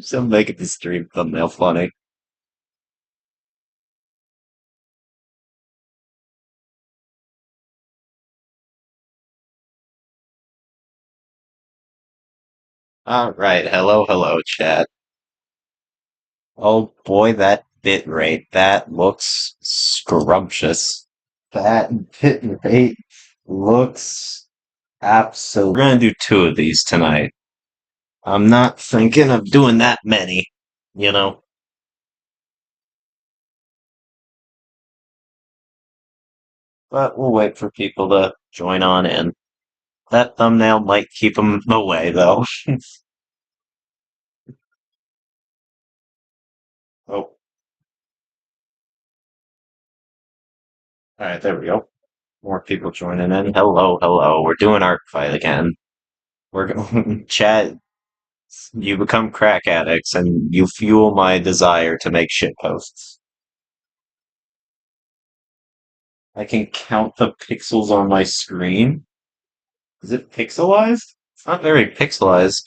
So making the stream thumbnail funny. All right, hello, chat. Oh boy, that bit rate, that looks scrumptious. That bit rate looks absolute. We're gonna do two of these tonight. I'm not thinking of doing that many, you know, but we'll wait for people to join on in. That thumbnail might keep them away, though. Oh, all right, there we go. More people joining in. Hello. We're doing Artfight again. We're going, chat. You become crack addicts, and you fuel my desire to make shit posts. I can count the pixels on my screen. Is it pixelized? It's not very pixelized.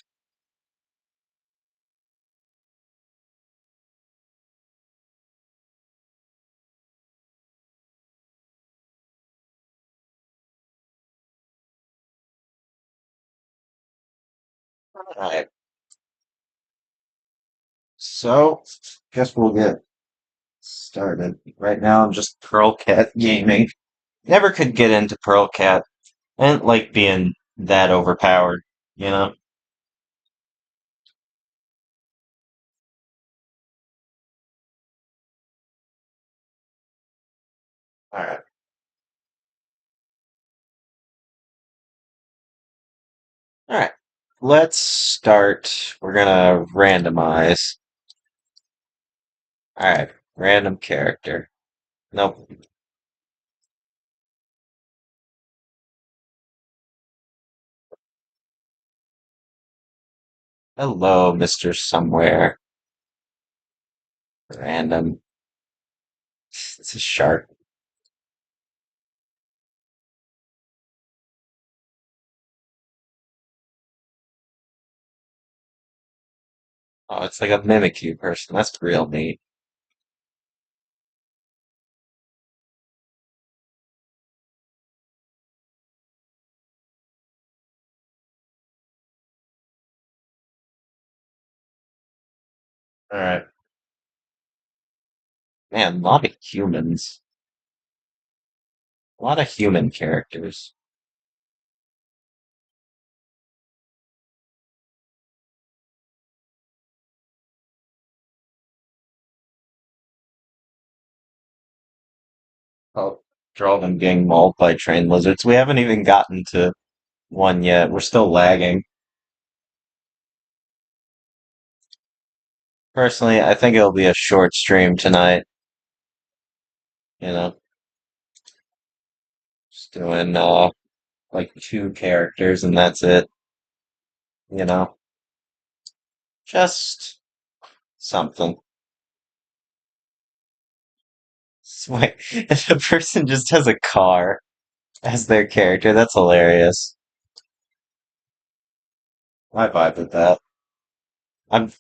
Alright, so guess we'll get started. Right now, I'm just Pearl Cat gaming. Never could get into Pearl Cat. I didn't like being that overpowered, you know? Alright. Alright. Let's start. We're gonna randomize. Alright. Random character. Nope. Hello, Mr. Somewhere. Random. It's a shark. Oh, it's like a Mimikyu person. That's real neat. Alright. Man, a lot of humans. A lot of human characters. Oh, draw them getting mauled by trained lizards. We haven't even gotten to one yet. We're still lagging. Personally, I think it'll be a short stream tonight. You know, just doing like two characters and that's it. You know, just something. Wait, if a person just has a car as their character, that's hilarious. I vibe with that. I'm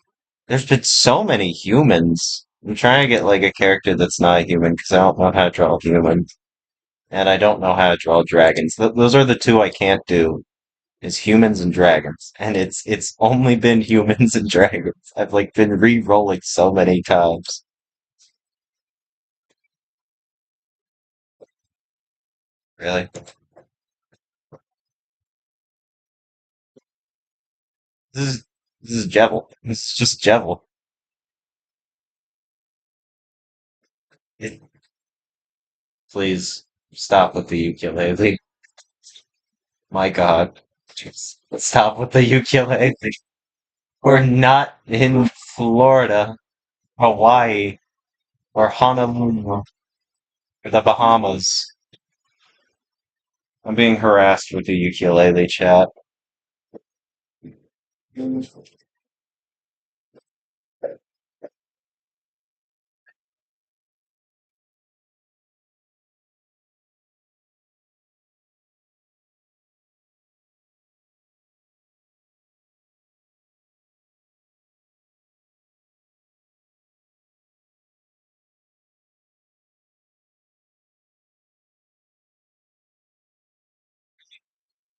There's been so many humans. I'm trying to get like a character that's not a human because I don't know how to draw humans, and I don't know how to draw dragons. Those are the two I can't do. Is humans and dragons, and it's only been humans and dragons. I've like been re-rolling so many times. Really, this is this is Jevil. This is just Jevil. It, please stop with the ukulele. My God, just stop with the ukulele. We're not in Florida, Hawaii, or Honolulu, or the Bahamas. I'm being harassed with the ukulele chat.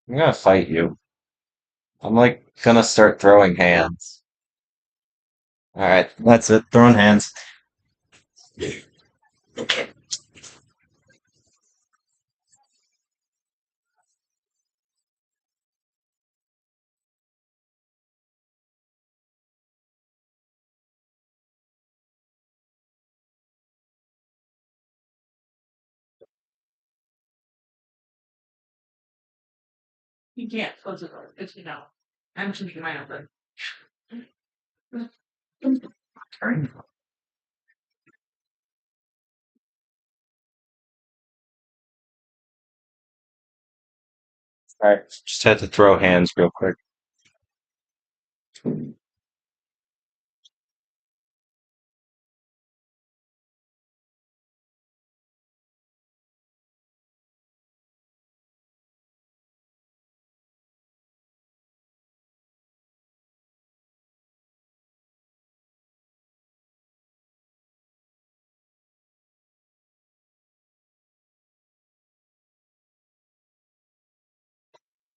I'm gonna fight you. I'm like gonna start throwing hands. Alright, that's it. Throwing hands. Alright, just had to throw hands real quick.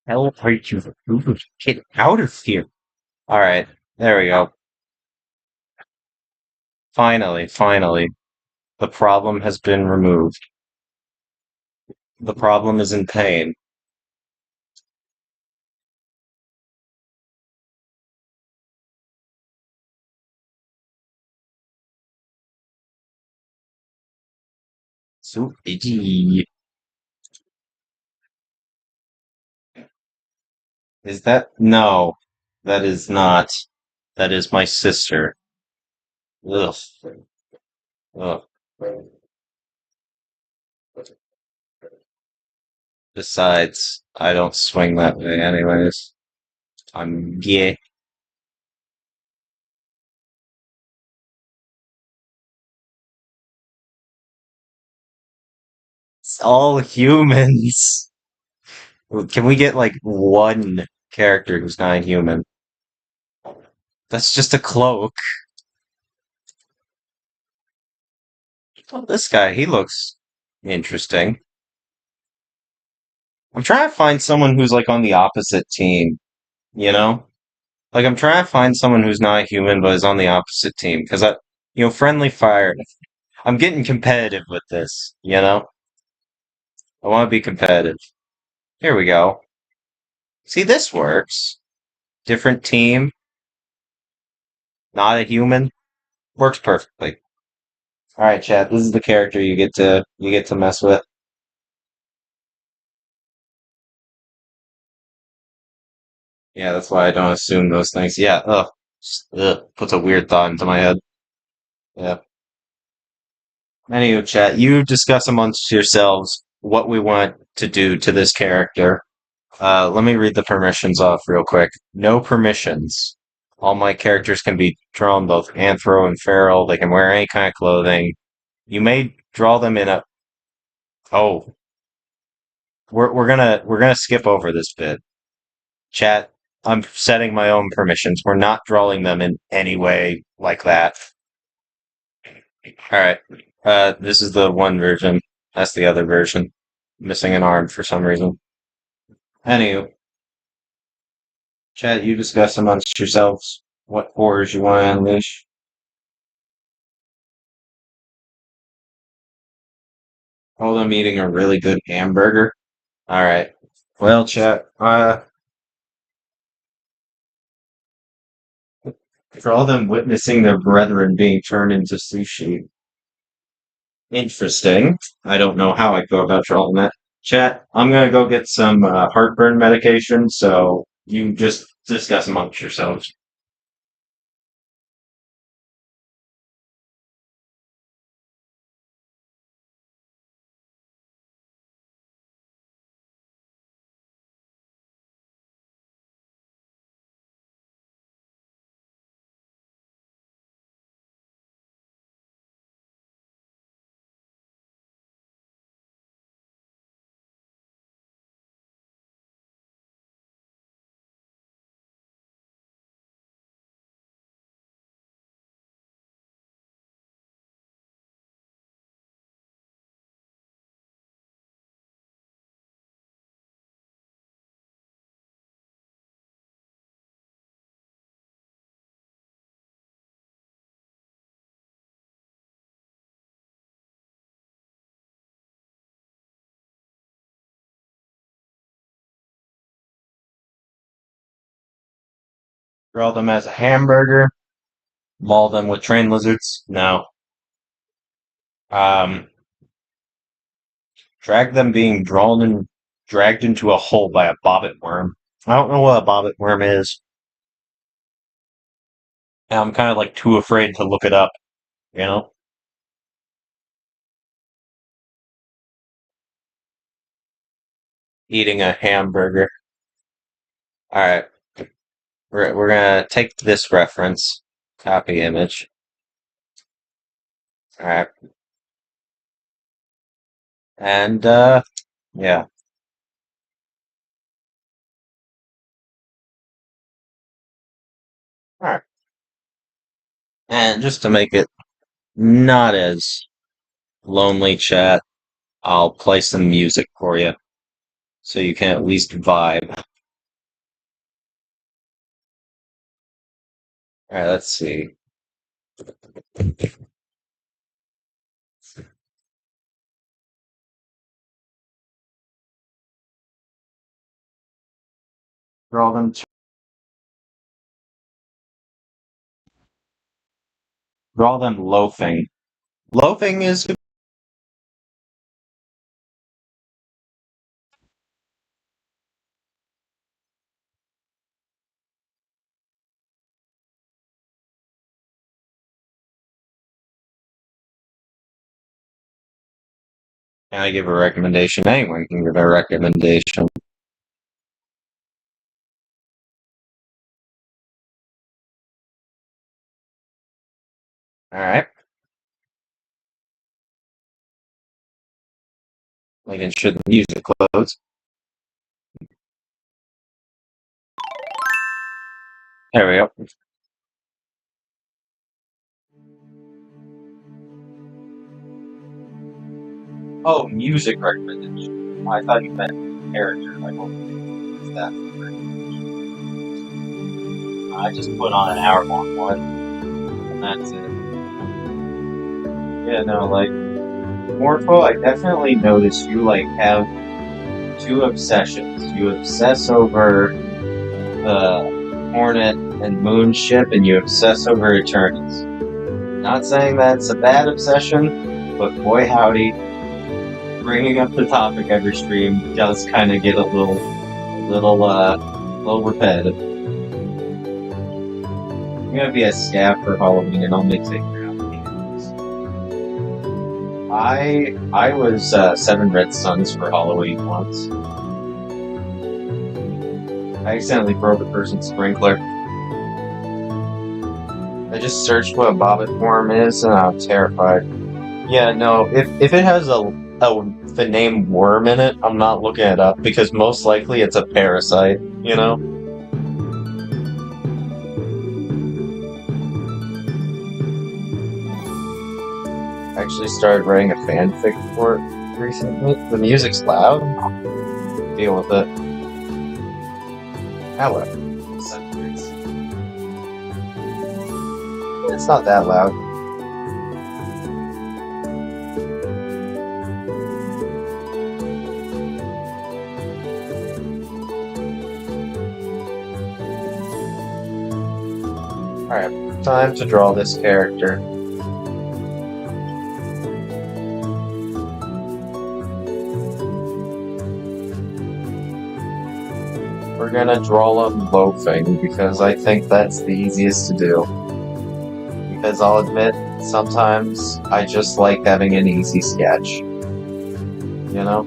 Hell are you? Get out of here. Alright, there we go. Finally, finally. The problem has been removed. The problem is in pain. So itchy. Is that? No, that is not. That is my sister. Ugh. Ugh. Besides, I don't swing that way anyways. I'm gay. It's all humans. Can we get like one character who's not human? That's just a cloak. Oh, this guy, he looks interesting. I'm trying to find someone who's like on the opposite team, you know? Like I'm trying to find someone who's not human but is on the opposite team because friendly fire. I'm getting competitive with this, you know? I want to be competitive. Here we go. See, this works. Different team, not a human. Works perfectly. All right, chat. This is the character you get to mess with. Yeah, that's why I don't assume those things. Yeah, ugh. Ugh. Puts a weird thought into my head. Yeah. Anywho, chat, you discuss amongst yourselves what we want to do to this character. Let me read the permissions off real quick. No permissions. All my characters can be drawn both anthro and feral. They can wear any kind of clothing. You may draw them in a. Oh, we're gonna skip over this bit. Chat. I'm setting my own permissions. We're not drawing them in any way like that. All right. This is the one version. That's the other version. Missing an arm for some reason. Anywho, chat, you discuss amongst yourselves what horrors you want to unleash. Hold, I'm eating a really good hamburger. All right. Well, chat, for all them witnessing their brethren being turned into sushi. Interesting. I don't know how I go about drawing that. Chat, I'm gonna go get some heartburn medication, so you just discuss amongst yourselves. Draw them as a hamburger. Maul them with train lizards. No. Um, drag them being drawn and dragged into a hole by a bobbit worm. I don't know what a bobbit worm is. And I'm kind of like too afraid to look it up, you know? Eating a hamburger. Alright, we're gonna take this reference, copy image. Alright, and yeah. Alright. And just to make it not as lonely, chat, I'll play some music for you so you can at least vibe. Alright, let's see. Draw them, draw them loafing. Loafing is. Can I give a recommendation? Anyone can give a recommendation. Alright. Making sure the music loads. There we go. Oh, music recommendation. I thought you meant character. Like, what is that? I just put on an hour-long one, and that's it. Yeah, no, like, Morpho, I definitely noticed you, like, have two obsessions. You obsess over the Hornet and Moon ship, and you obsess over Eternities. Not saying that's a bad obsession, but boy howdy, bringing up the topic every stream does kind of get a little repetitive. I'm gonna be a scab for Halloween, and I'll make it. I was Seven Red Suns for Halloween once. I accidentally broke a person's sprinkler. I just searched what a bobbit worm is, and I'm terrified. Yeah, no, if it has the name worm in it, I'm not looking it up, because most likely it's a parasite, you know? I actually started writing a fanfic for it recently. The music's loud. Deal with it. However, it's not that loud. Alright, time to draw this character. We're gonna draw them loafing, because I think that's the easiest to do. Because I'll admit, sometimes I just like having an easy sketch. You know?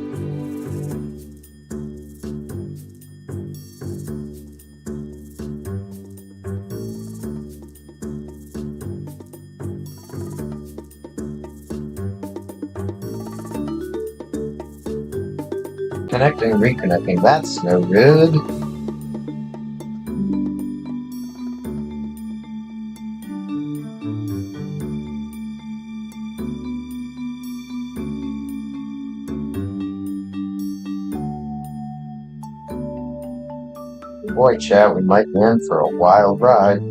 Connecting, reconnecting, that's no good. Boy, chat, we might be in for a wild ride.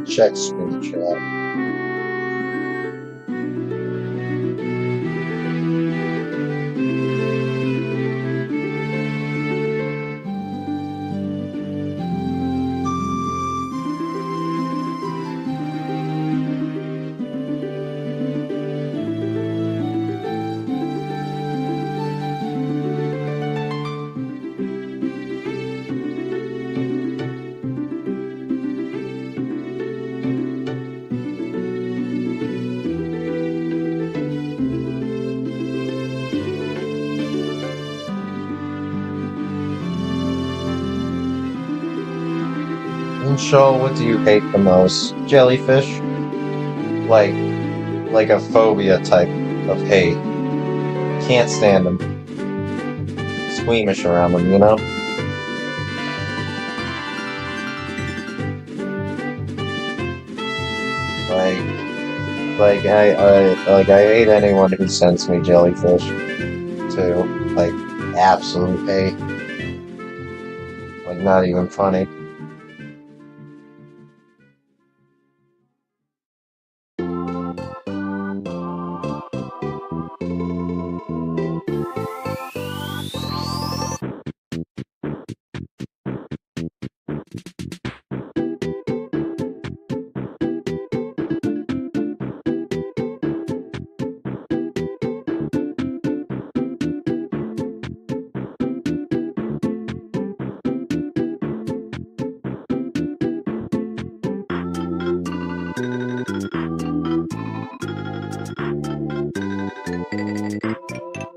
Check screenshot. And Shaw, what do you hate the most? Jellyfish? Like, like a phobia type of hate. Can't stand them. Squeamish around them, you know? Like, I hate anyone who sends me jellyfish. Too. Like, absolute hate. Like, not even funny.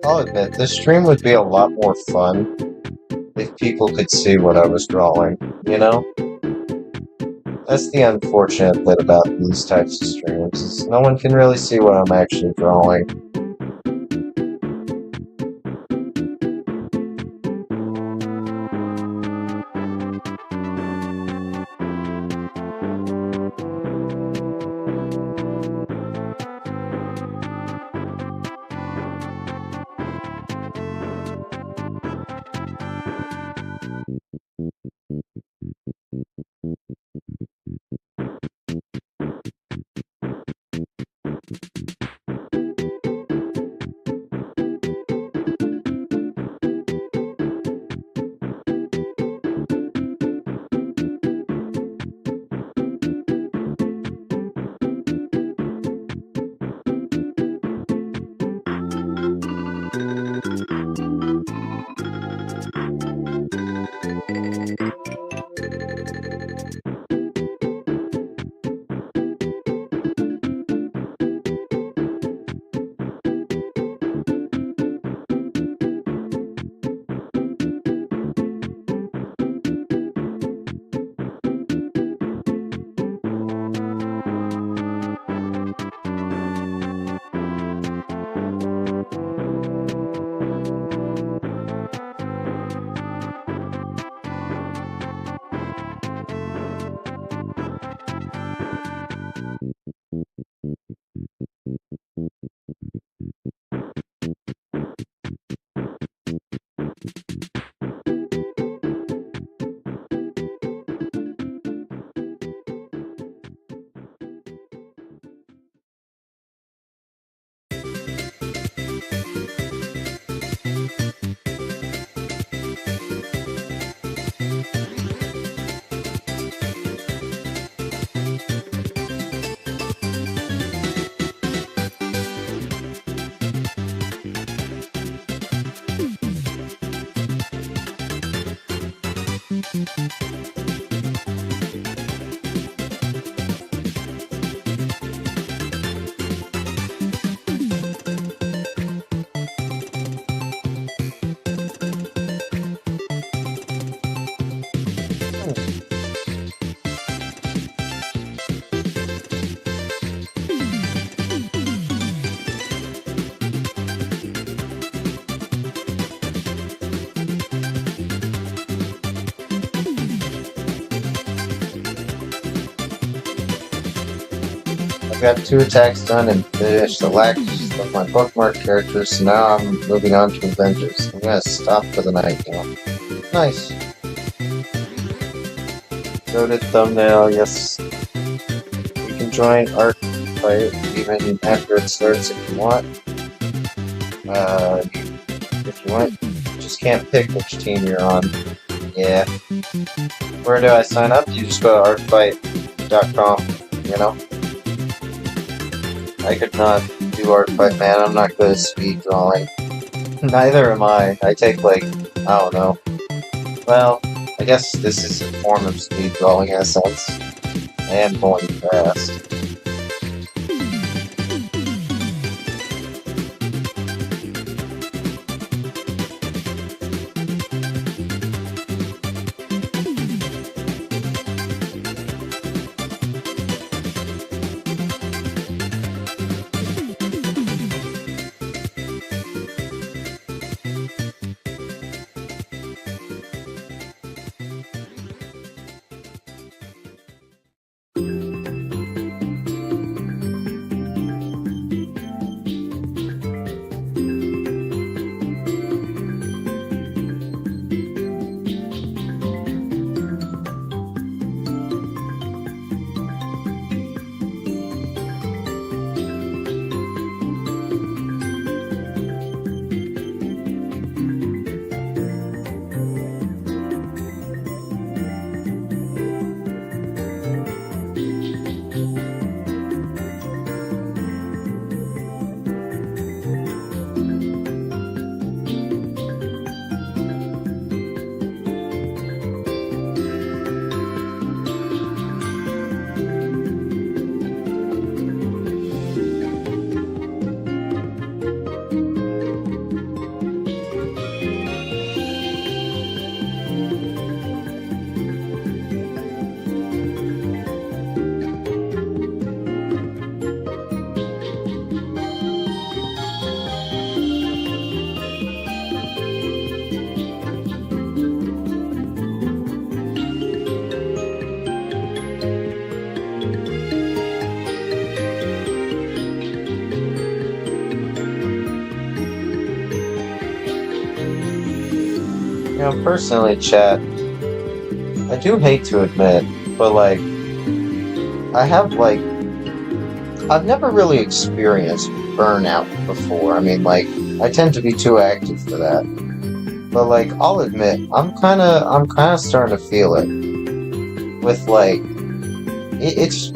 I'll admit, this stream would be a lot more fun if people could see what I was drawing, you know? That's the unfortunate bit about these types of streams, is no one can really see what I'm actually drawing. Got 2 attacks done and finished the last of my bookmark characters, so now I'm moving on to Avengers. I'm gonna stop for the night now. Nice. Goated thumbnail, yes. join Artfight even after it starts if you want. If you want, you just can't pick which team you're on. Yeah. Where do I sign up? You just go to artfight.com, you know? I could not do Artfight, man. I'm not good at speed drawing. Neither am I. I take, like, I don't know. Well, I guess this is a form of speed drawing in a sense. I am going fast. You know, personally, chat, I do hate to admit, but, like, I have, like, I've never really experienced burnout before. I mean, like, I tend to be too active for that. But, like, I'll admit, I'm kinda starting to feel it. With, like,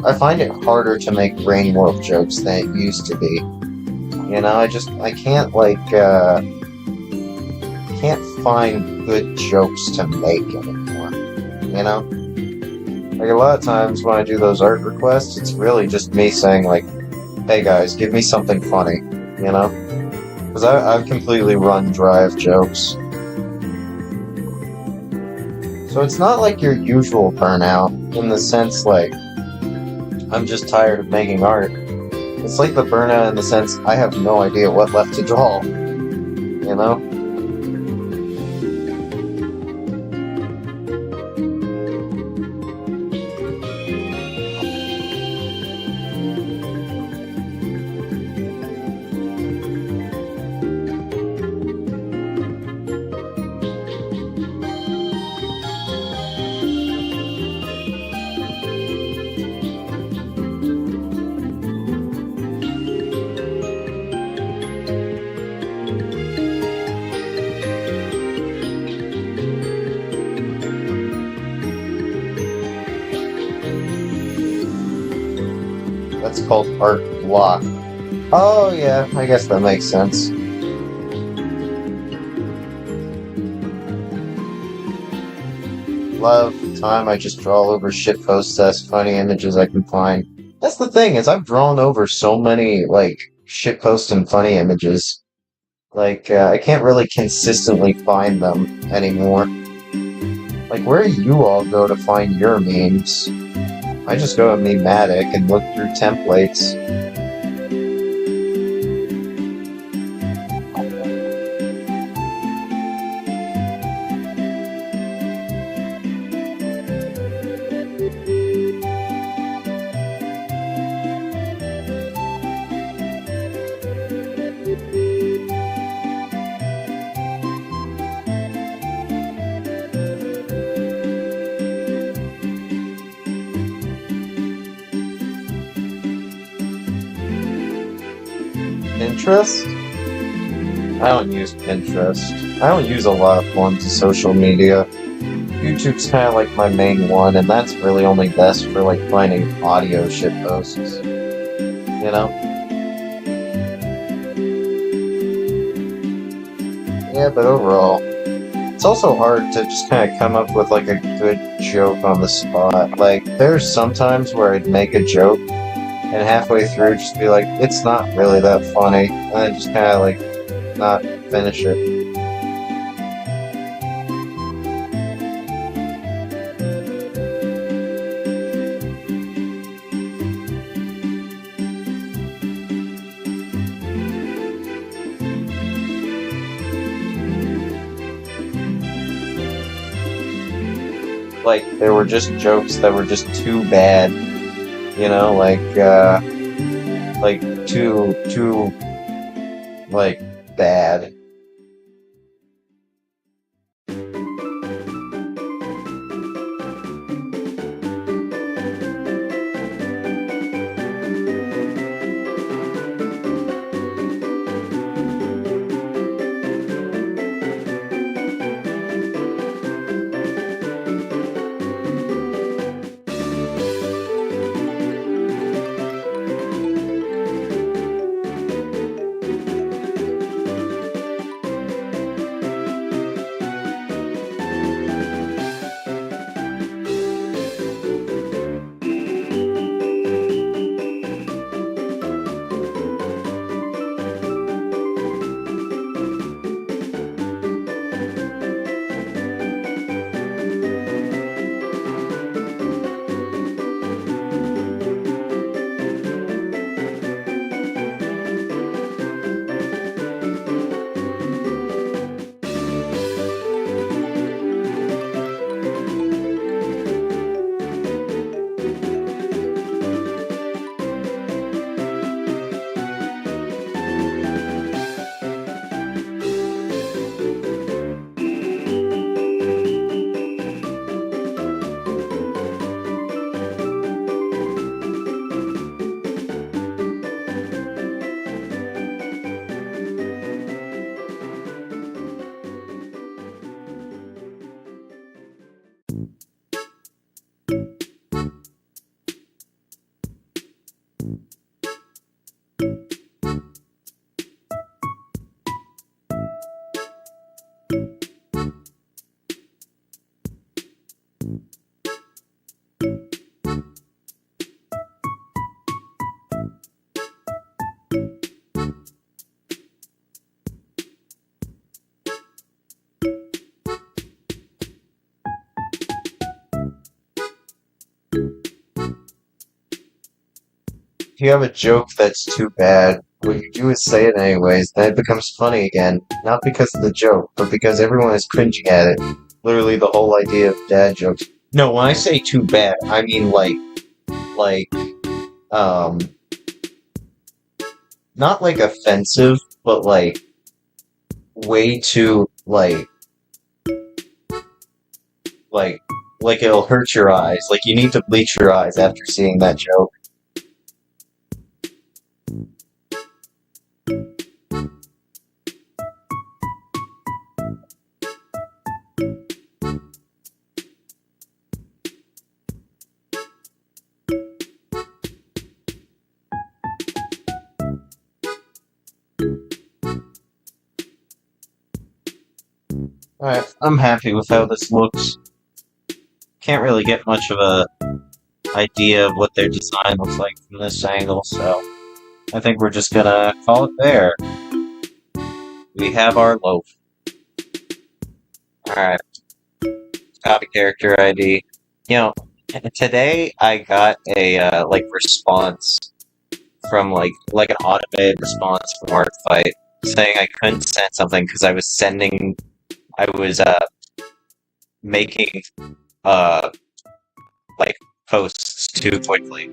I find it harder to make brain warp jokes than it used to be. You know, I can't, like, can't find good jokes to make anymore, you know? Like, a lot of times when I do those art requests, it's really just me saying, like, hey guys, give me something funny, you know? Because I've completely run dry of jokes. So it's not like your usual burnout, in the sense, like, I'm just tired of making art. It's like the burnout in the sense I have no idea what left to draw, you know? That's called art block. Oh yeah, I guess that makes sense. Love time I just draw over shit posts as funny images I can find. That's the thing, is I've drawn over so many, like, shit posts and funny images. Like, I can't really consistently find them anymore. Like, where do you all go to find your memes? I just go to Mematic and look through templates. Pinterest? I don't use Pinterest. I don't use a lot of forms of social media. YouTube's kind of like my main one, and that's really only best for like finding audio shit posts. You know? Yeah, but overall, it's also hard to just kind of come up with like a good joke on the spot. Like, there's sometimes where I'd make a joke, and halfway through just be like, it's not really that funny, and then just kind of like not finish it. Like, there were just jokes that were just too bad, you know, like too, like, bad. If you have a joke that's too bad, what you do is say it anyways, then it becomes funny again. Not because of the joke, but because everyone is cringing at it. Literally the whole idea of dad jokes. No, when I say too bad, I mean like, um, not like offensive, but like way too, like, like it'll hurt your eyes. Like you need to bleach your eyes after seeing that joke. Alright, I'm happy with how this looks. Can't really get much of a idea of what their design looks like from this angle, so I think we're just gonna call it there. We have our loaf. Alright, copy character ID. You know, today I got a like response from like an automated response from Artfight saying I couldn't send something because I was making uh like posts too quickly.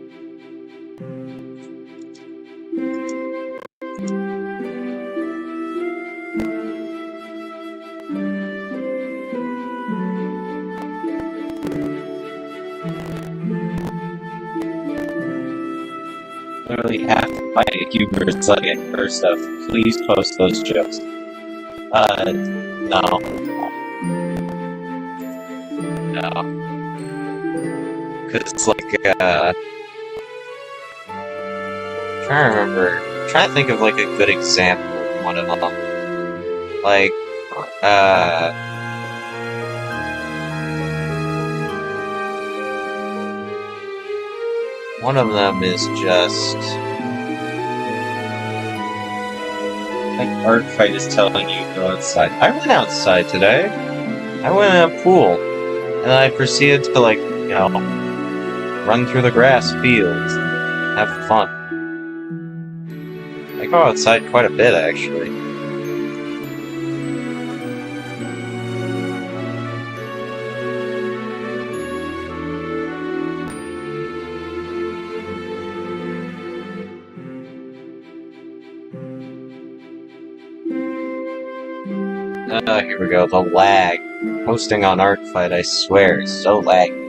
Literally half my humor is like her stuff, please post those jokes. No, no. Because, like, trying to remember, trying to think of, like, a good example of one of them. Like, uh, one of them is just, like, Artfight is telling you to go outside. I went outside today. I went in a pool. And I proceeded to, like, run through the grass fields and have fun. I go outside quite a bit, actually. Here we go, the lag. Posting on Artfight, I swear, is so laggy.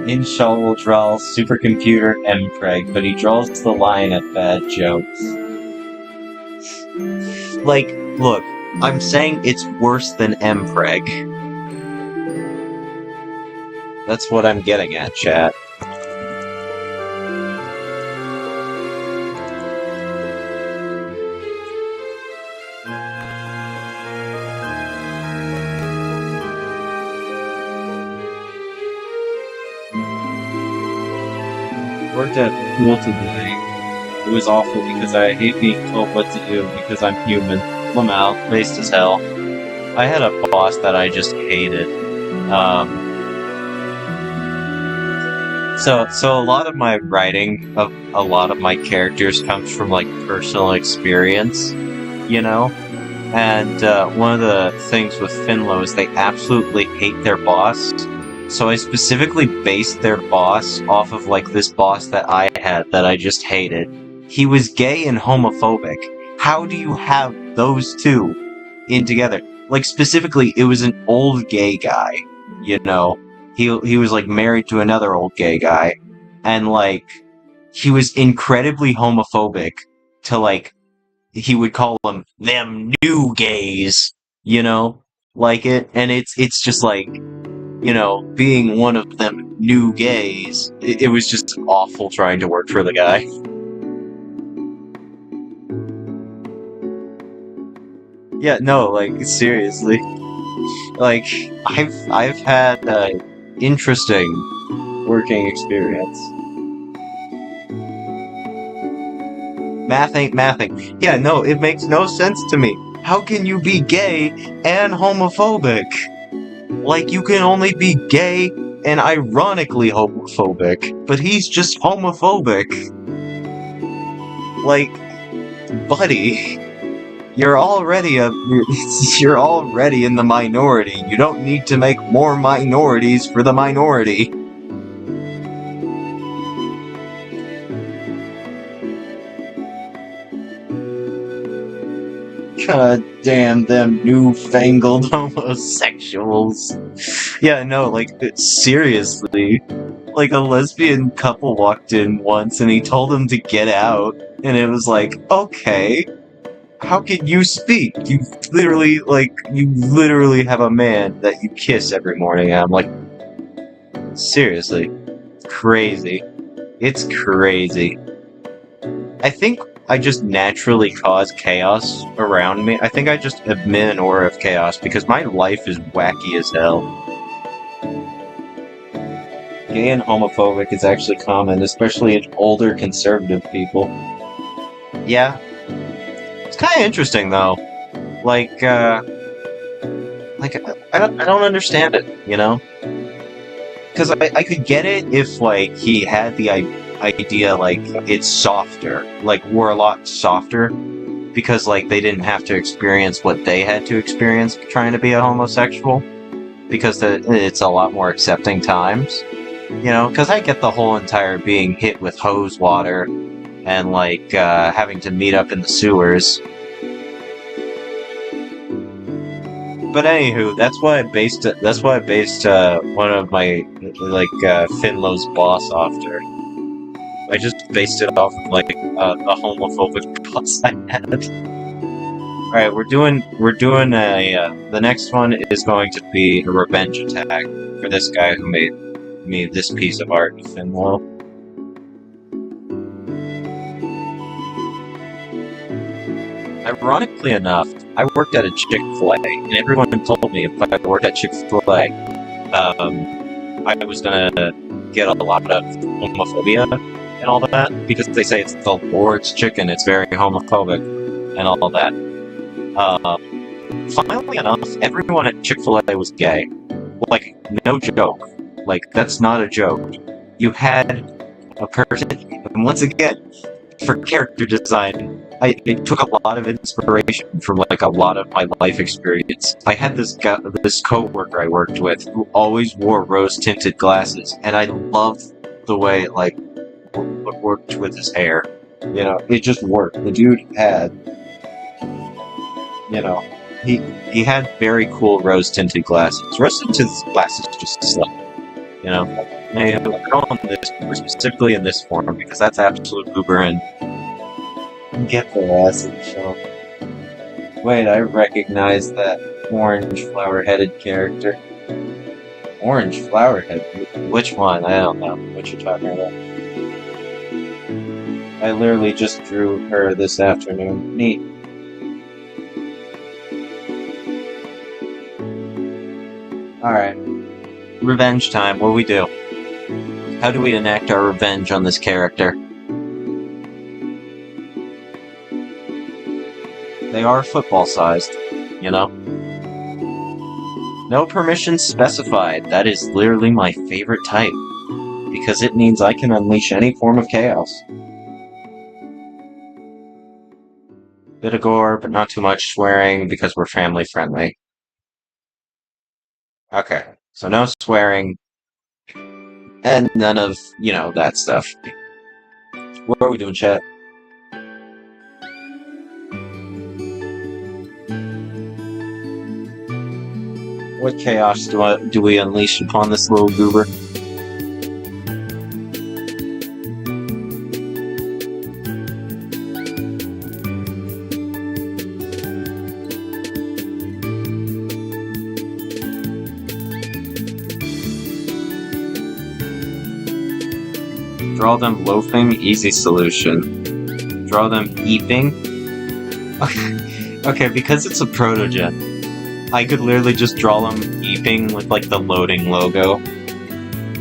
Inshaw will draw supercomputer Mpreg, but he draws the line at bad jokes. Like, look, I'm saying it's worse than Mpreg. That's what I'm getting at, chat. Worked at pool today. It was awful because I hate being told what to do because I'm human. Lamau, based as hell. I had a boss that I just hated. So a lot of my writing of a lot of my characters comes from, like, personal experience, you know? And one of the things with Finlow is they absolutely hate their boss. So I specifically based their boss off of, like, this boss that I had that I just hated. He was gay and homophobic. How do you have those two in together? Like, specifically, it was an old gay guy, you know? He was, like, married to another old gay guy. And, like, he was incredibly homophobic to, like, he would call them new gays, you know? Like it, and it's just like, being one of them new gays, it was just awful trying to work for the guy. Yeah, no, like, seriously. Like, I've had interesting working experience. Math ain't mathing. Yeah, no, it makes no sense to me. How can you be gay and homophobic? Like, you can only be gay and ironically homophobic, but he's just homophobic. Like, buddy, you're already you're already in the minority. You don't need to make more minorities for the minority. God damn them newfangled homosexuals. Yeah, no, like, seriously. Like, a lesbian couple walked in once and he told them to get out, and it was like, okay, how can you speak? You literally have a man that you kiss every morning, and I'm like, seriously. Crazy. It's crazy. I think I just naturally cause chaos around me. I think I just emit an aura of chaos because my life is wacky as hell. Gay and homophobic is actually common, especially in older conservative people. Yeah. It's kind of interesting, though. Like, I don't understand it, you know? Because I could get it if, like, he had the idea, like, it's softer. Like, we're a lot softer because, like, they didn't have to experience what they had to experience trying to be a homosexual. Because it's a lot more accepting times. You know, because I get the whole entire being hit with hose water and, like, having to meet up in the sewers. But anywho, that's why I based one of my Finlow's boss off her. I just based it off of like a homophobic boss I had. All right, we're doing a the next one is going to be a revenge attack for this guy who made me this piece of art, Finlow. Ironically enough, I worked at a Chick-fil-A, and everyone told me if I worked at Chick-fil-A, I was gonna get a lot of homophobia and all that, because they say it's the Lord's chicken, it's very homophobic, and all that. Funnily enough, everyone at Chick-fil-A was gay. Like, no joke. Like, that's not a joke. You had a person, and once again, for character design, it took a lot of inspiration from like a lot of my life experience. I had this coworker I worked with who always wore rose-tinted glasses, and I loved the way it like worked with his hair. You know, it just worked. The dude had, you know, he had very cool rose-tinted glasses. Rose-tinted glasses just slap, you know. I call him this specifically in this form because that's absolute goober and get the acid show. Wait, I recognize that orange flower-headed character. Orange flower-head? Which one? I don't know what you're talking about. I literally just drew her this afternoon. Neat. Alright. Revenge time. What do we do? How do we enact our revenge on this character? They are football-sized, you know? No permissions specified. That is literally my favorite type, because it means I can unleash any form of chaos. Bit of gore, but not too much swearing, because we're family-friendly. Okay, so no swearing, and none of, you know, that stuff. What are we doing, chat? What chaos do we unleash upon this little goober? Draw them loafing, easy solution. Draw them eeping. Okay, because it's a protogen, I could literally just draw them eeping with like the loading logo.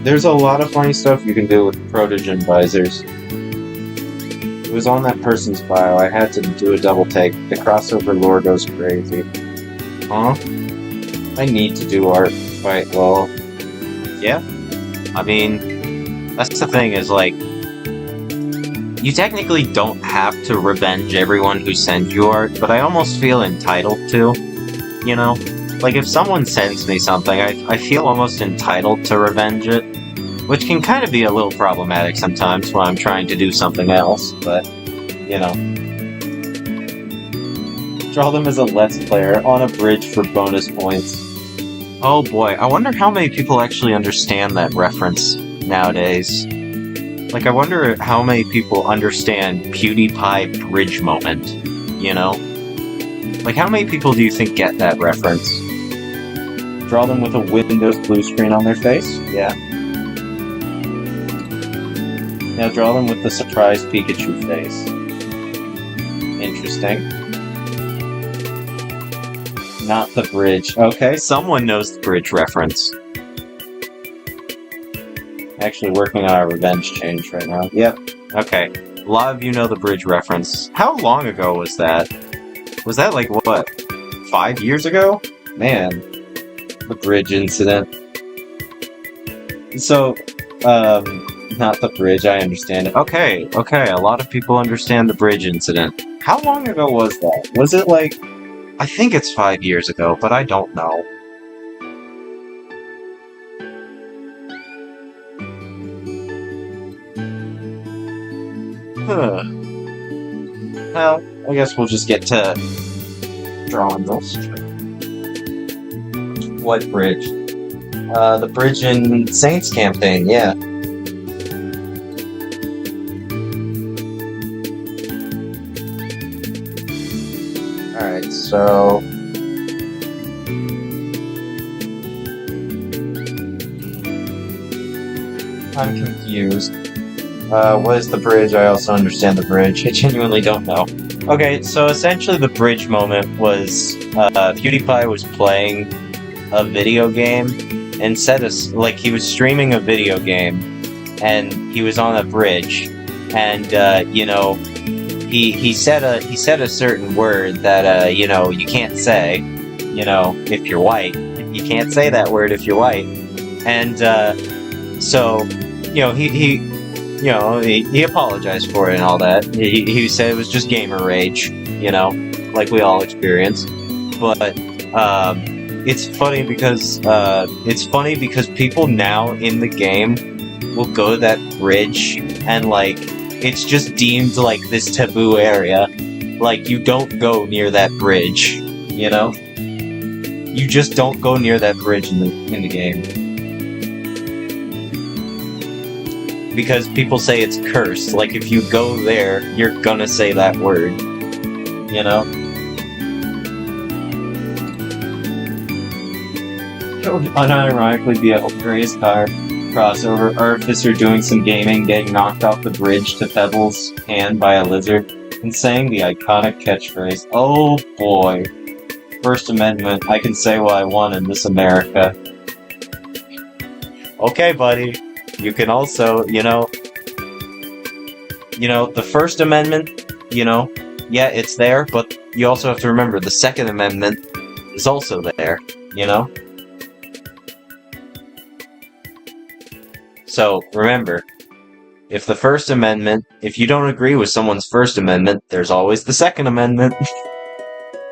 There's a lot of funny stuff you can do with protogen visors. It was on that person's bio. I had to do a double take. The crossover lore goes crazy. Huh? I need to do Artfight. Well, yeah. I mean, that's the thing is like, you technically don't have to revenge everyone who sends you art, but I almost feel entitled to. You know? Like, if someone sends me something, I feel almost entitled to revenge it. Which can kind of be a little problematic sometimes when I'm trying to do something else, but, you know. Draw them as a Let's Player on a bridge for bonus points. Oh boy, I wonder how many people actually understand that reference nowadays. Like, I wonder how many people understand PewDiePie bridge moment, you know? Like, how many people do you think get that reference? Draw them with a Windows blue screen on their face? Yeah. Now draw them with the surprised Pikachu face. Interesting. Not the bridge. Okay, someone knows the bridge reference. Actually working on our revenge change right now. Yep. Okay. A lot of you know the bridge reference. How long ago was that? Was that like, what, 5 years ago? Man. The bridge incident. So, not the bridge, I understand it. Okay, a lot of people understand the bridge incident. How long ago was that? Was it like, I think it's 5 years ago, but I don't know. Well, I guess we'll just get to drawing those. What bridge? The bridge in Saints campaign, yeah. Alright, so I'm confused. What is the bridge? I also understand the bridge. I genuinely don't know. Okay, so essentially the bridge moment was PewDiePie was playing a video game and said like he was streaming a video game and he was on a bridge and he said a certain word that you can't say if you're white. You can't say that word if you're white. And so he apologized for it and all that. He said it was just gamer rage, like we all experience. But it's funny because people now in the game will go to that bridge and like it's just deemed like this taboo area. Like you don't go near that bridge, You just don't go near that bridge in the game. Because people say it's cursed. Like, if you go there, you're gonna say that word. It would unironically be a hilarious car crossover. Artificer doing some gaming, getting knocked off the bridge to Pebble's hand by a lizard, and saying the iconic catchphrase, "Oh boy. First Amendment, I can say what I want in this America." Okay, buddy. You can also, the First Amendment, yeah, it's there, but you also have to remember the Second Amendment is also there, So, remember, if you don't agree with someone's First Amendment, there's always the Second Amendment.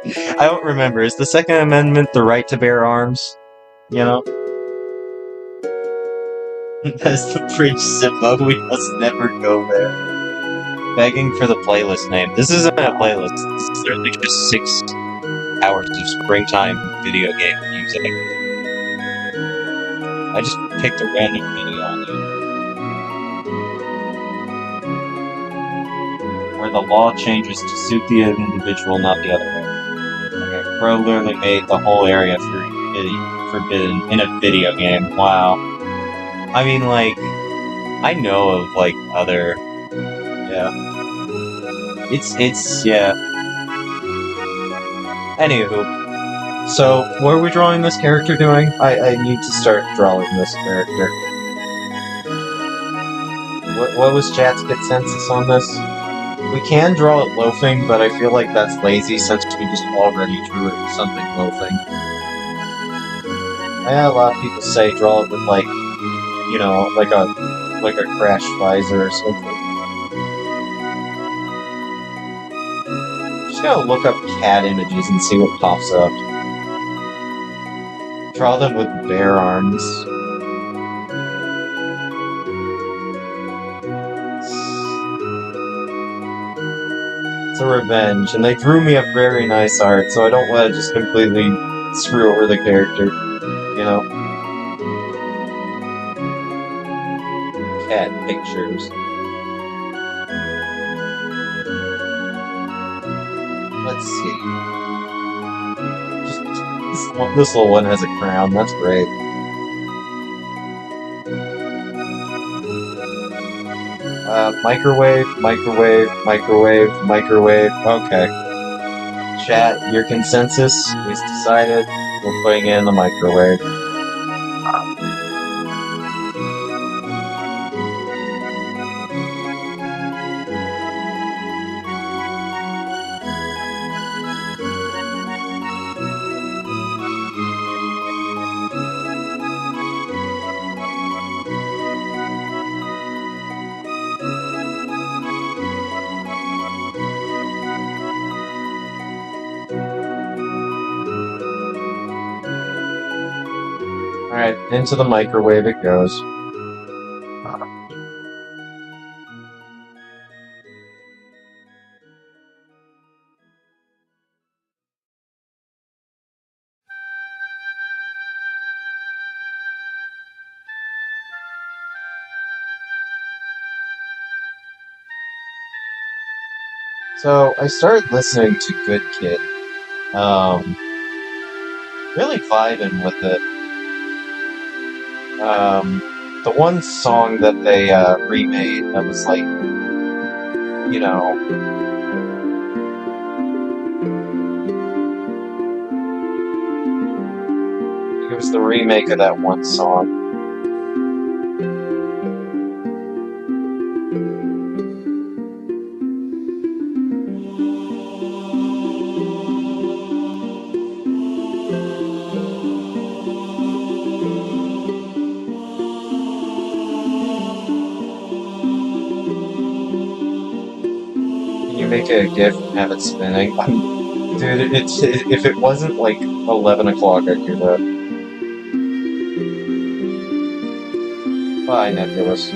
I don't remember, is the Second Amendment the right to bear arms? That's the bridge, Simba. We must never go there. Begging for the playlist name. This isn't a playlist. This is literally just 6 hours of springtime video game music. I just picked a random video on it. Where the law changes to suit the individual, not the other way. Okay, Crow literally made the whole area forbidden in a video game. Wow. I mean, like, I know of, like, other... Yeah. Yeah. Anywho. So, what are we drawing this character doing? I need to start drawing this character. What was chat's consensus on this? We can draw it loafing, but I feel like that's lazy since we just already drew it something loafing. I had a lot of people say draw it with like, like a crash visor or something. Just gotta look up cat images and see what pops up. Draw them with bear arms. It's a revenge, and they drew me a very nice art, so I don't want to just completely screw over the character, Cat pictures. Let's see. This little one has a crown, that's great. Microwave, microwave, microwave, microwave, okay. Chat, your consensus is decided. We're putting it in the microwave. Alright, into the microwave it goes. So I started listening to Good Kid. Um, really vibing with it. The one song that they remade that was like, you know, it was the remake of that one song. Can you make a GIF and have it spinning? Dude, if it wasn't like 11 o'clock, I'd do that. Bye, Nebulous.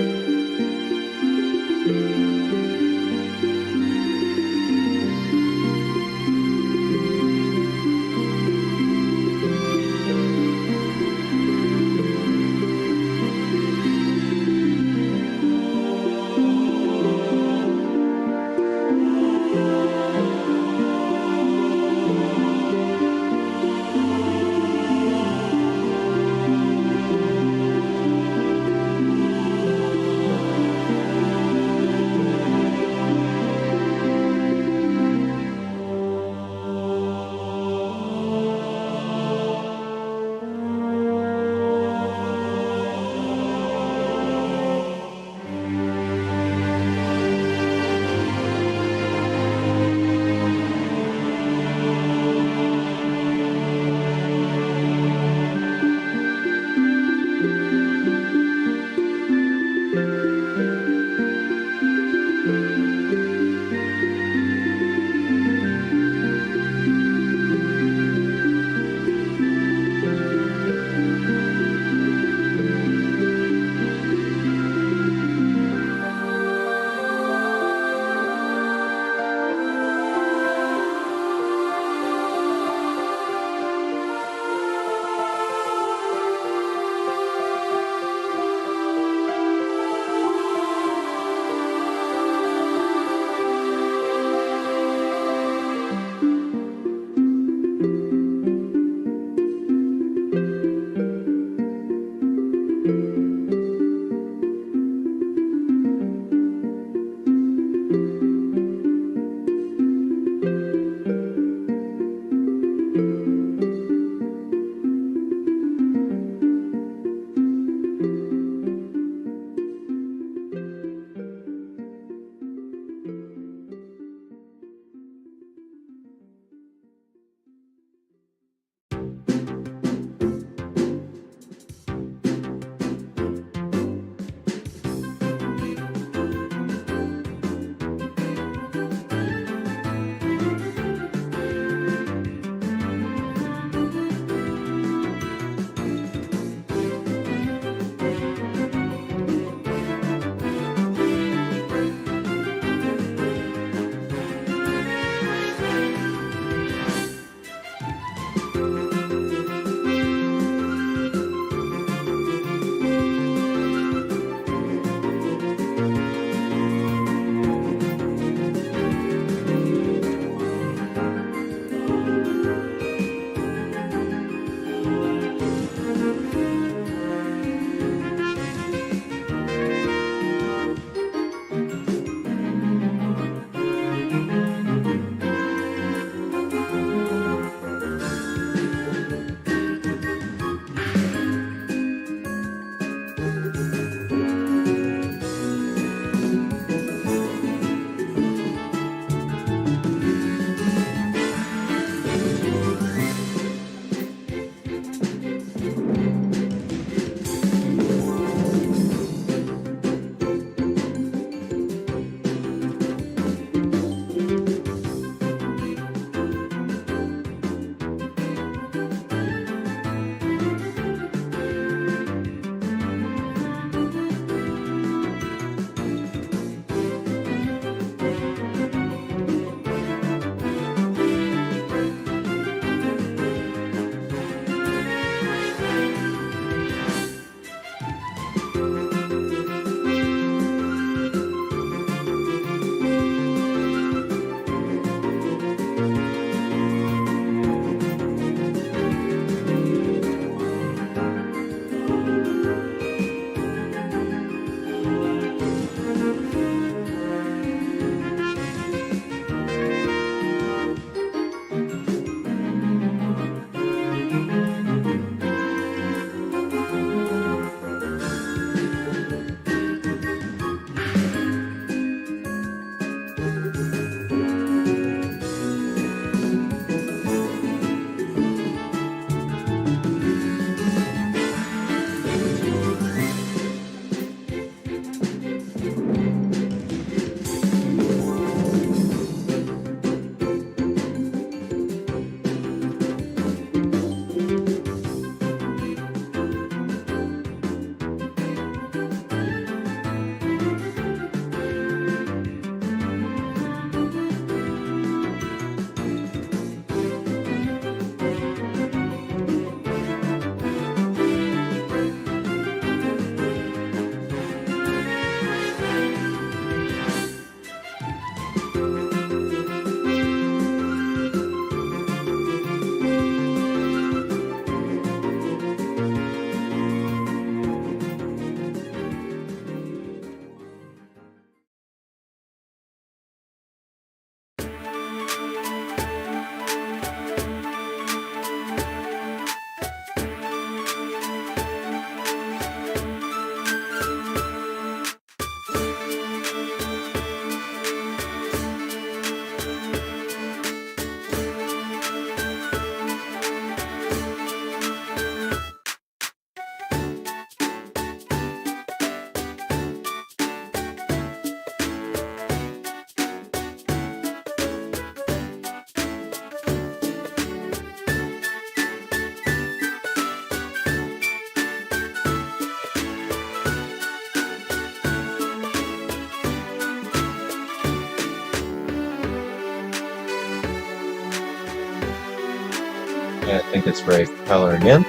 I think it's brave coloring in.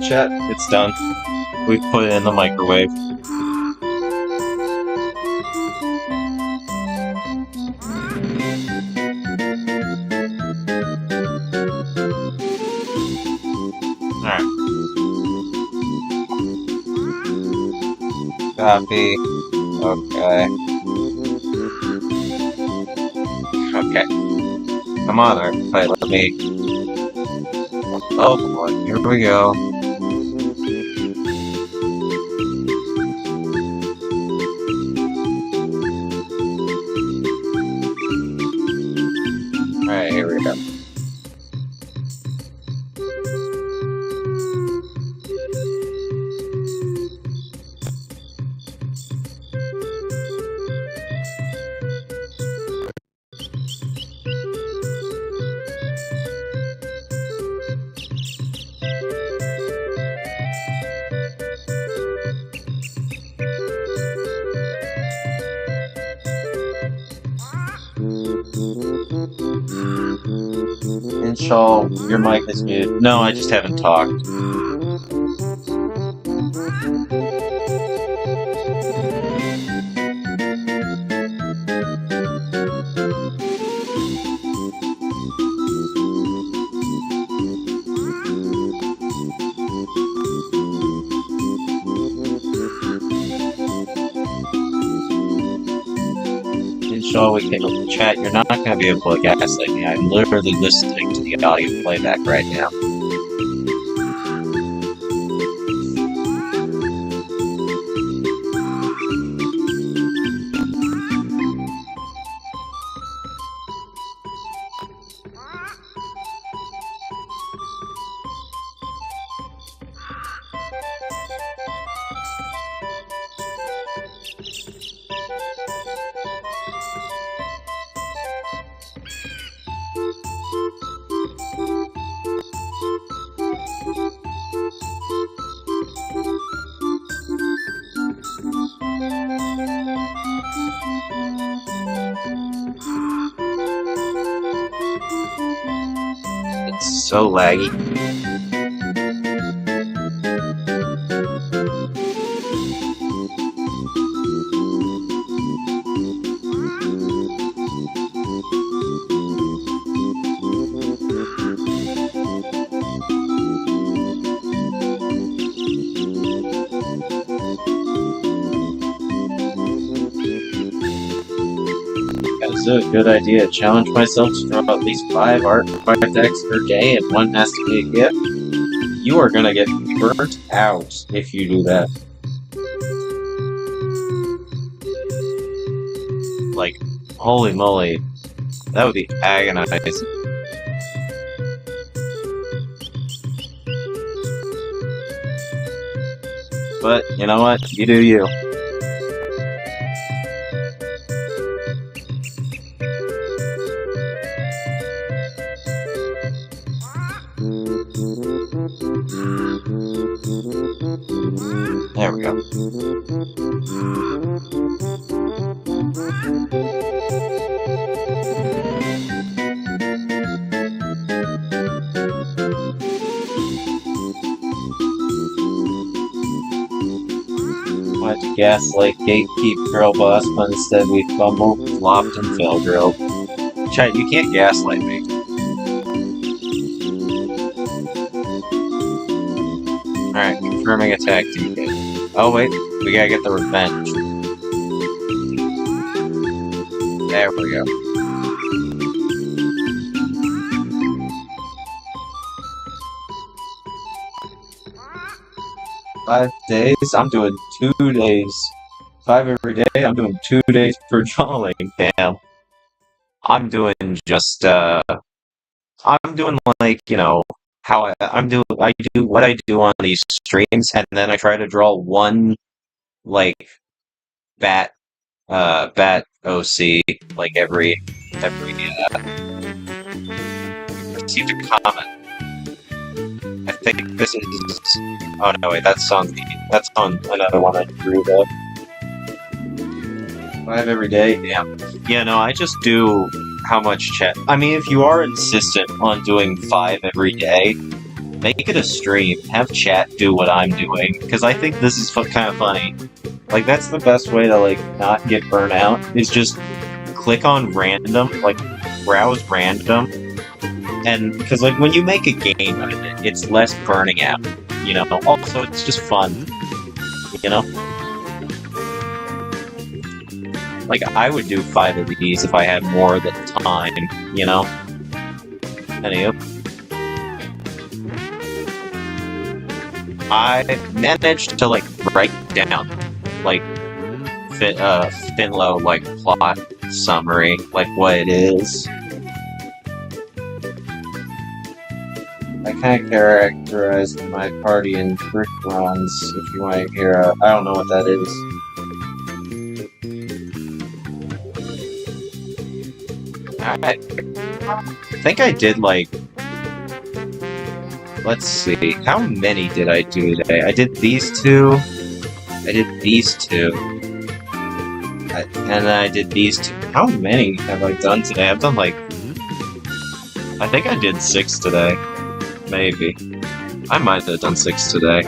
Chat, it's done. We put it in the microwave. Alright. Copy. Okay. Okay. Come on, Artfight, let me. Oh boy, here we go. Alright, here we go. Shaw, your mic is muted. No, I just haven't talked. Shaw, we can chat. You're not going to be able to gaslight me. I'm literally listening to the audio playback right now. It's so laggy. Is it a good idea to challenge myself to draw at least 5 Artfight decks per day and one has to be a gift? You are gonna get burnt out if you do that. Like, holy moly. That would be agonizing. But, you know what? You do you. There we go. Wanted to gaslight gatekeep girl boss, but instead we fumbled, flopped, and fell girl. Chat, you can't gaslight me. Alright, confirming attack ticket. Oh wait, we gotta get the revenge. There we go. Five days? I'm doing 2 days. 5 every day? I'm doing 2 days per drawing, damn. I'm doing just, I'm doing like, you know, how I do what I do on these streams, and then I try to draw one, like, bat OC, like, every, received a comment. I think this is, oh no, wait, that's on another one I drew, though. 5 every day, damn. Yeah, no, I just do how much chat. I mean, if you are insistent on doing 5 every day, make it a stream. Have chat do what I'm doing, because I think this is kind of funny. Like, that's the best way to, like, not get burnt out, is just click on random, like, browse random, and, because, like, when you make a game out of it, it's less burning out, you know? Also, it's just fun, you know? Like, I would do 5 of these if I had more of the time, you know? Anywho. I managed to, like, write down, like, Finlow, like, plot summary, like, what it is. I kind of characterized my party in brick runs, if you want to hear, I don't know what that is. I think I did, like, let's see, how many did I do today? I did these 2, I did these 2, and then I did these 2. How many have I done today? I've done, like, I think I did 6 today. Maybe. I might have done 6 today.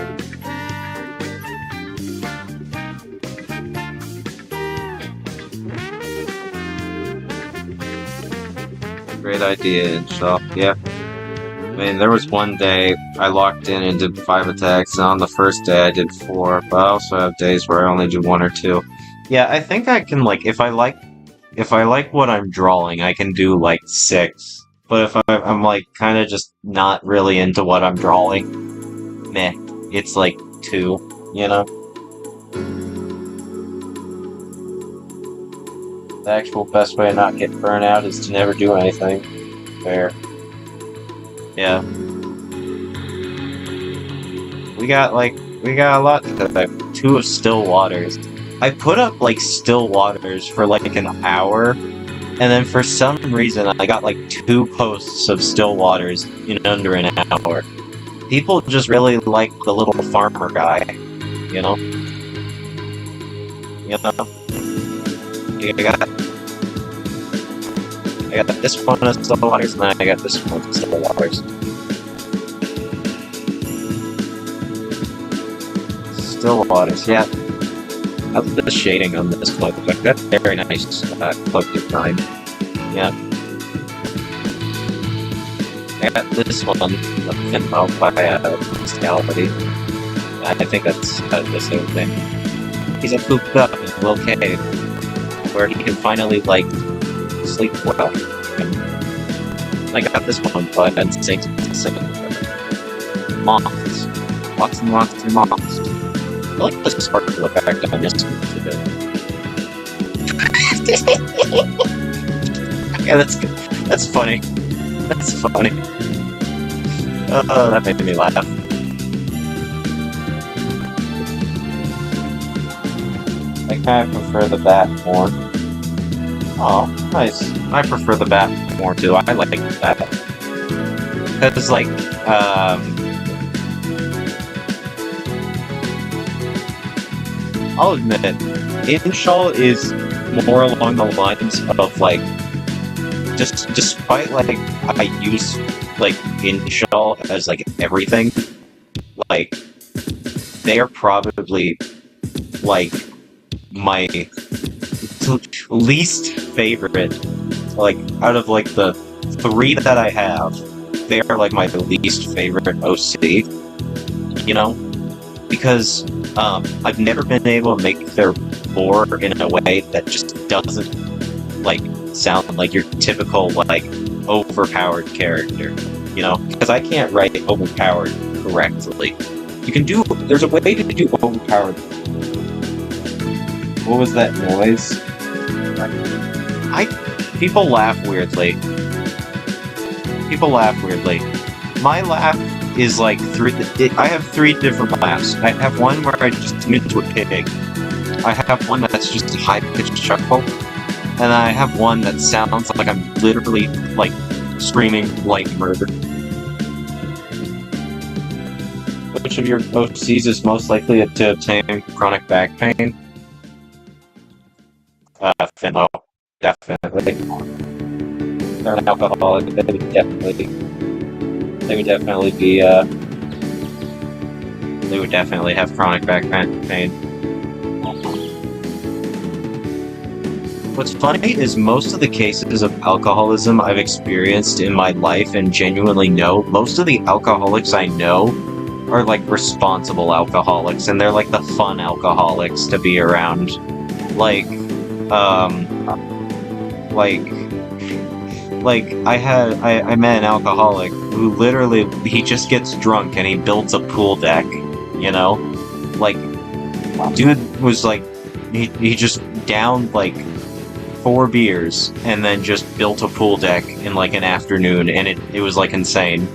Great idea, Inshallah. Yeah. I mean, there was one day I locked in and did 5 attacks, and on the first day I did 4, but I also have days where I only do 1 or 2. Yeah, I think I can, like, if I like what I'm drawing, I can do, like, 6. But if I'm like, kind of just not really into what I'm drawing, meh, it's, like, 2, you know? The actual best way to not get burnt out is to never do anything. Fair. Yeah. We got a lot today. 2 of still waters. I put up, like, still waters for, like, an hour, and then for some reason I got, like, 2 posts of still waters in under an hour. People just really like the little farmer guy, you know? You know? I got this one of still waters, and then I got this one of still waters. Still waters, yeah. I love the shading on this cloak. Like, that's very nice cloak design. Yeah. I got this one, Finmo by Scality. I think that's the same thing. He's a cooped up in a little cave, where he can finally, like, sleep well. And I got this one, but I'm saying moths. Lots and lots and moths. I like the sparkle effect on this one a bit. Yeah, that's funny. That's funny. Oh, that made me laugh. I kind of prefer the bat more. Oh, nice. I prefer the bat more too. I like that. Because, like, I'll admit it, Inshal is more along the lines of, like, just despite, like, I use, like, Inshal as, like, everything, like, they are probably, like, my least favorite, like, out of, like, the 3 that I have, they are, like, my least favorite OC, you know? Because, I've never been able to make their lore in a way that just doesn't, like, sound like your typical, like, overpowered character, you know? Because I can't write overpowered correctly. There's a way to do overpowered. What was that noise? People laugh weirdly. People laugh weirdly. My laugh is like I have 3 different laughs. I have one where I just turn into a pig. I have one that's just a high-pitched chuckle. And I have one that sounds like I'm literally, like, screaming like murder. Which of your OCs is most likely to obtain chronic back pain? Finmo. Definitely. They're an alcoholic. They would definitely be, they would definitely have chronic back pain. What's funny is most of the cases of alcoholism I've experienced in my life and genuinely know, most of the alcoholics I know are, like, responsible alcoholics, and they're, like, the fun alcoholics to be around. Like, I met an alcoholic who literally, he just gets drunk and he builds a pool deck, you know? Like, dude was like, he just downed, like, 4 beers and then just built a pool deck in, like, an afternoon, and it was, like, insane.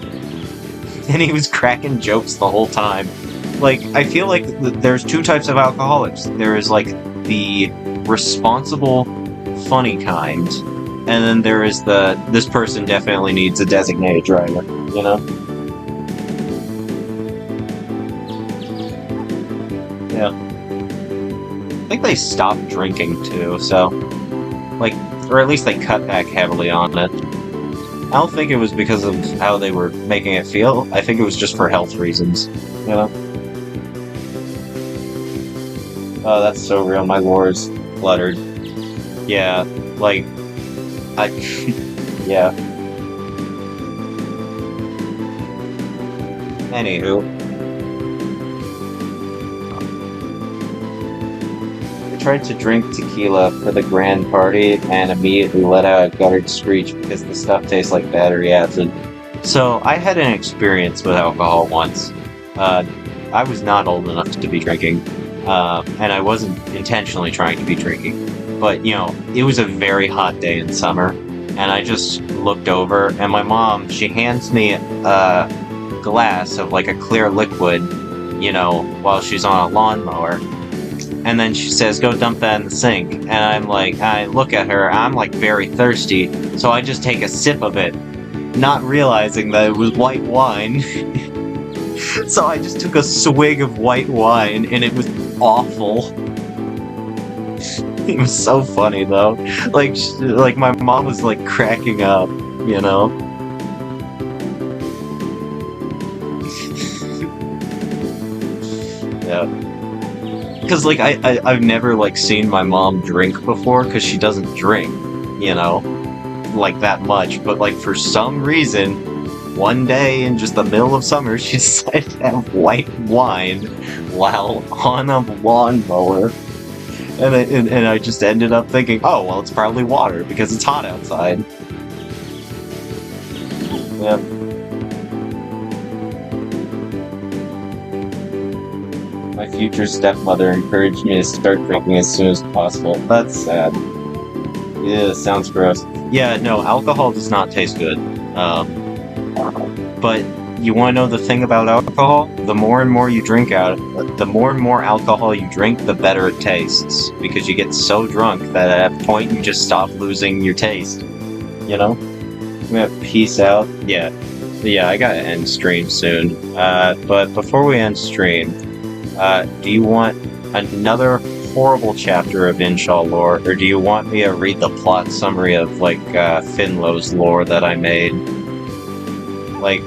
And he was cracking jokes the whole time. Like, I feel like there's 2 types of alcoholics. There is, like, the responsible, funny kind, and then there is this person definitely needs a designated driver, you know? Yeah. I think they stopped drinking, too, so, like, or at least they cut back heavily on it. I don't think it was because of how they were making it feel. I think it was just for health reasons. You know? Oh, that's so real. My lore is cluttered. Yeah, like, I... yeah. Anywho. I tried to drink tequila for the grand party and immediately let out a guttered screech because the stuff tastes like battery acid. So, I had an experience with alcohol once. I was not old enough to be drinking, and I wasn't intentionally trying to be drinking. But, you know, it was a very hot day in summer, and I just looked over, and my mom, she hands me a glass of, like, a clear liquid, you know, while she's on a lawnmower. And then she says, go dump that in the sink. And I'm like, I look at her, I'm like very thirsty, so I just take a sip of it, not realizing that it was white wine. So I just took a swig of white wine, and it was awful. It was so funny, though. Like my mom was, like, cracking up, you know? Yeah. Because, like, I've never, like, seen my mom drink before, because she doesn't drink, you know? Like, that much. But, like, for some reason, one day in just the middle of summer, she decided to have white wine while on a lawnmower. And I just ended up thinking, oh, well, it's probably water, because it's hot outside. Yeah. My future stepmother encouraged me to start drinking as soon as possible. That's sad. Yeah, sounds gross. Yeah, no, alcohol does not taste good. But you want to know the thing about alcohol? The more and more you drink the more and more alcohol you drink, the better it tastes. Because you get so drunk that at a point you just stop losing your taste. You know? We have peace out. Yeah. Yeah, I gotta end stream soon. But before we end stream, do you want another horrible chapter of Inshaw lore, or do you want me to read the plot summary of, like, Finlow's lore that I made? Like,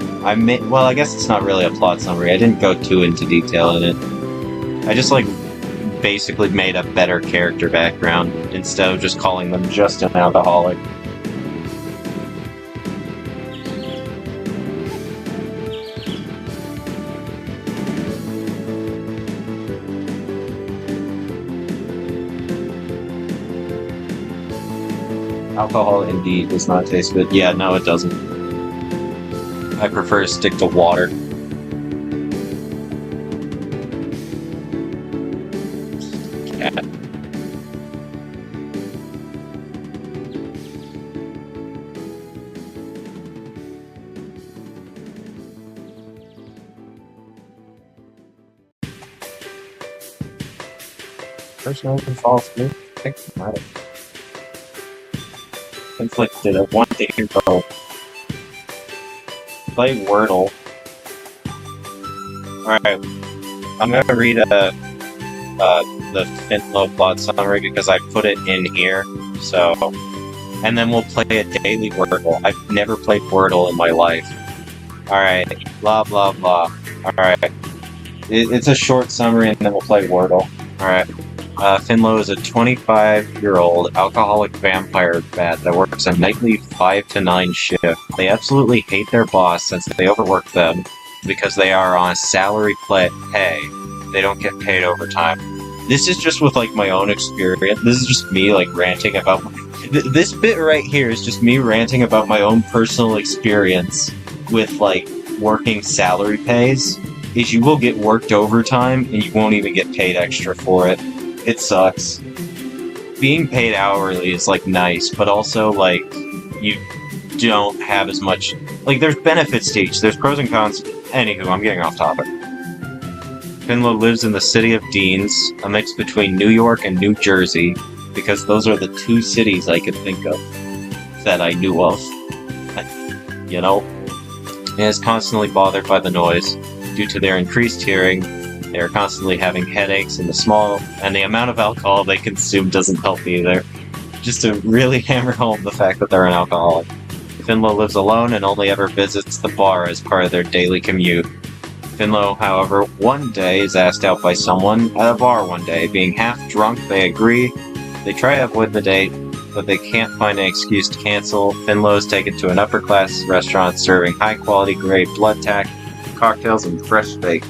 well, I guess it's not really a plot summary. I didn't go too into detail in it. I just, like, basically made a better character background instead of just calling them just an alcoholic. Alcohol indeed does not taste good. Yeah, no, it doesn't. I prefer to stick to water. Cat. Personal falls me. Conflicted at one day ago. Play Wordle. Alright, I'm gonna read the Fintlow plot summary because I put it in here, so... And then we'll play a daily Wordle. I've never played Wordle in my life. Alright, blah blah blah. Alright. It's a short summary and then we'll play Wordle. Alright. Finlow is a 25-year-old alcoholic vampire bat that works a nightly 5 to 9 shift. They absolutely hate their boss since they overwork them because they are on a salary pay. They don't get paid overtime. This is just with, like, my own experience. This is just me, like, ranting about... This bit right here is just me ranting about my own personal experience with, like, working salary pays. Is you will get worked overtime and you won't even get paid extra for it. It sucks. Being paid hourly is, like, nice, but also, like, you don't have as much... Like, there's benefits to each. There's pros and cons. Anywho, I'm getting off topic. Finlow lives in the city of Deans, a mix between New York and New Jersey, because those are the two cities I could think of that I knew of. You know? And is constantly bothered by the noise. Due to their increased hearing, they are constantly having headaches, and the amount of alcohol they consume doesn't help either. Just to really hammer home the fact that they're an alcoholic. Finlow lives alone and only ever visits the bar as part of their daily commute. Finlow, however, one day is asked out by someone at a bar one day. Being half drunk, they agree. They try to avoid the date, but they can't find an excuse to cancel. Finlow is taken to an upper-class restaurant serving high-quality grade blood tack, cocktails, and fresh steak.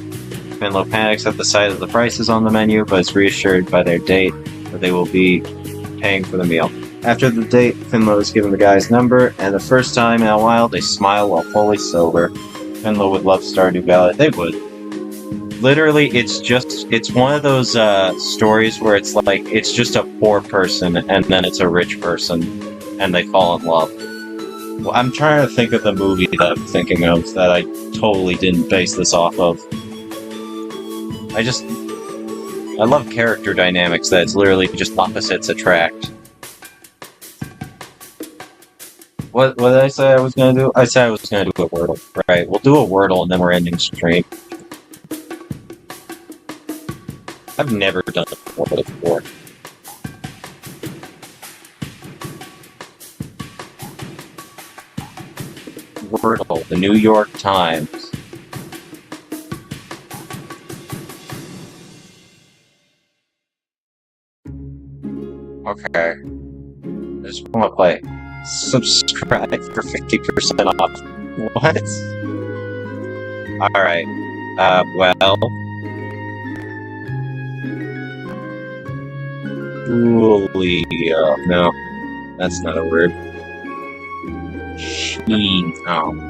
Finlow panics at the sight of the prices on the menu, but is reassured by their date that they will be paying for the meal. After the date, Finlow is given the guy's number, and the first time in a while, they smile while fully sober. Finlow would love Stardew Valley. They would. Literally, it's one of those stories where it's like, it's just a poor person, and then it's a rich person, and they fall in love. Well, I'm trying to think of the movie that I'm thinking of that I totally didn't base this off of. I love character dynamics that it's literally just opposites attract. What did I say I was gonna do? I said I was gonna do a Wordle. Right, we'll do a Wordle and then we're ending stream. I've never done a Wordle before. Wordle, the New York Times. Okay. I just want to play. Subscribe for 50% off. What? Alright. Well. Julio. No. That's not a word. Oh.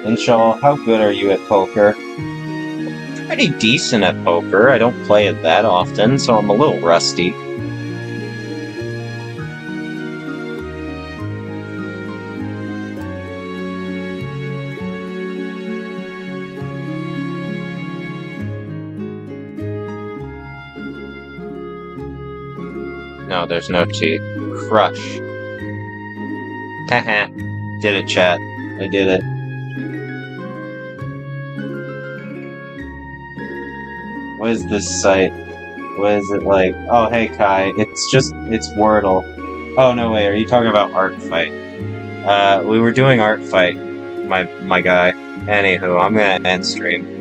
Inshallah, how good are you at poker? Pretty decent at poker. I don't play it that often, so I'm a little rusty. No, there's no T. Crush. Haha. Did it, chat. I did it. What is this site? What is it like? Oh, hey Kai. It's Wordle. Oh, no, wait, are you talking about Artfight? We were doing Artfight, my guy. Anywho, I'm gonna end stream.